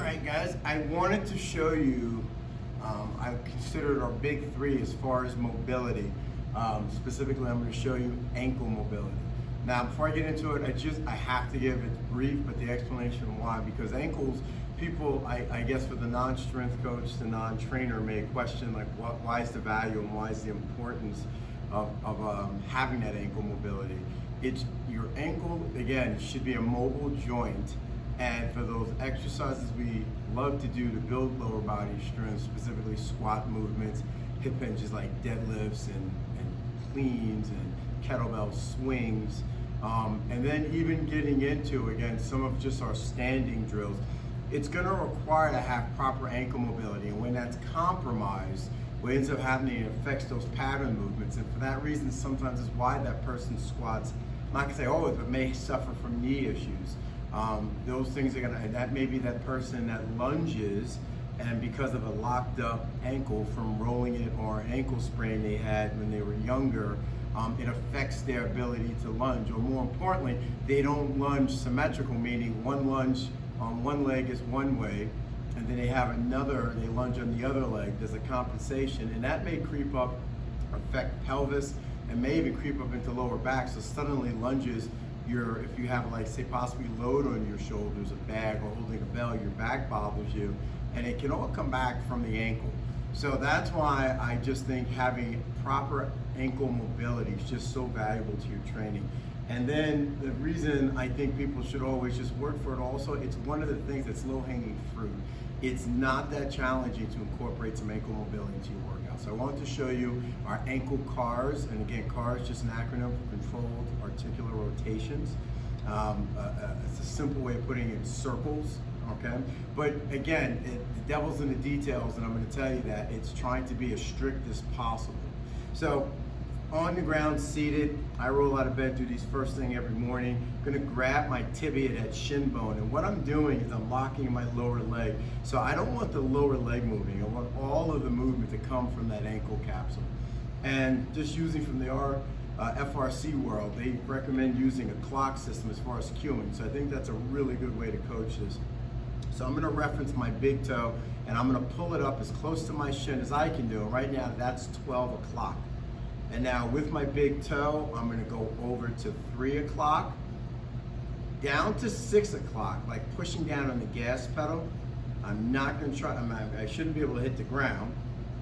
right, guys, I wanted to show you, I considered our big three as far as mobility. Specifically, I'm going to show you ankle mobility. Now, before I get into it, I have to give it brief, but the explanation why, because ankles, people, I guess for the non-strength coach, the non-trainer may question like, why is the value and why is the importance of having that ankle mobility. It's your ankle, again, should be a mobile joint. And for those exercises we love to do to build lower body strength, specifically squat movements, hip hinges like deadlifts and cleans and kettlebell swings, and then even getting into, again, some of just our standing drills, it's gonna require to have proper ankle mobility. And when that's compromised, what ends up happening, it affects those pattern movements. And for that reason, sometimes is why that person squats, I'm not gonna say always, but may suffer from knee issues. Those things are that may be that person that lunges, and because of a locked up ankle from rolling it or an ankle sprain they had when they were younger, it affects their ability to lunge, or more importantly, they don't lunge symmetrical, meaning one lunge on one leg is one way, and then they have another, they lunge on the other leg. There's a compensation, and that may creep up, affect pelvis, and may even creep up into lower back. So suddenly lunges, if you have, like, say, possibly load on your shoulders, a bag, or holding a bell, your back bothers you, and it can all come back from the ankle. So that's why I just think having proper ankle mobility is just so valuable to your training. And then the reason I think people should always just work for it also, it's one of the things that's low-hanging fruit. It's not that challenging to incorporate some ankle mobility into your workout. So I wanted to show you our ankle CARs, and again, CARs is just an acronym for controlled articular rotations. It's a simple way of putting it in circles, okay? But again, the devil's in the details, and I'm gonna tell you that it's trying to be as strict as possible. So on the ground, seated, I roll out of bed, do these first thing every morning. I'm gonna grab my tibia, that shin bone, and what I'm doing is I'm locking my lower leg. So I don't want the lower leg moving. I want all of the movement to come from that ankle capsule. And just using from the FRC world, they recommend using a clock system as far as cueing. So I think that's a really good way to coach this. So I'm gonna reference my big toe, and I'm gonna pull it up as close to my shin as I can do. Right now, that's 12 o'clock. And now with my big toe, I'm gonna go over to 3 o'clock, down to 6 o'clock, like pushing down on the gas pedal. I'm not gonna try, I shouldn't be able to hit the ground.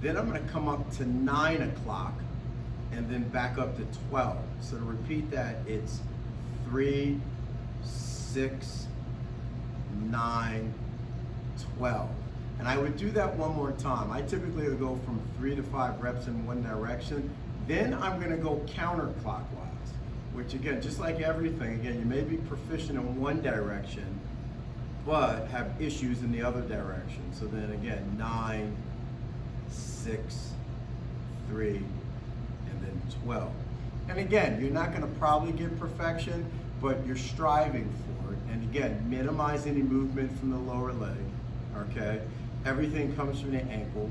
Then I'm gonna come up to 9 o'clock, and then back up to 12. So to repeat that, it's 3, 6, 9, 12. And I would do that one more time. I typically would go from 3 to 5 reps in one direction. Then I'm gonna go counterclockwise, which again, just like everything, again, you may be proficient in one direction, but have issues in the other direction. So then again, 9, 6, 3, and then 12. And again, you're not gonna probably get perfection, but you're striving for it. And again, minimize any movement from the lower leg, okay? Everything comes from the ankle.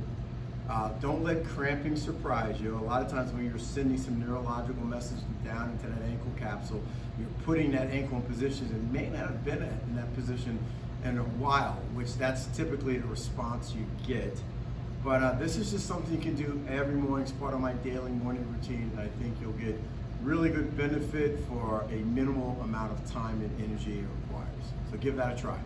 Don't let cramping surprise you. A lot of times when you're sending some neurological messages down into that ankle capsule, you're putting that ankle in positions and may not have been in that position in a while, which that's typically the response you get. But this is just something you can do every morning as part of my daily morning routine. And I think you'll get really good benefit for a minimal amount of time and energy it requires. So give that a try.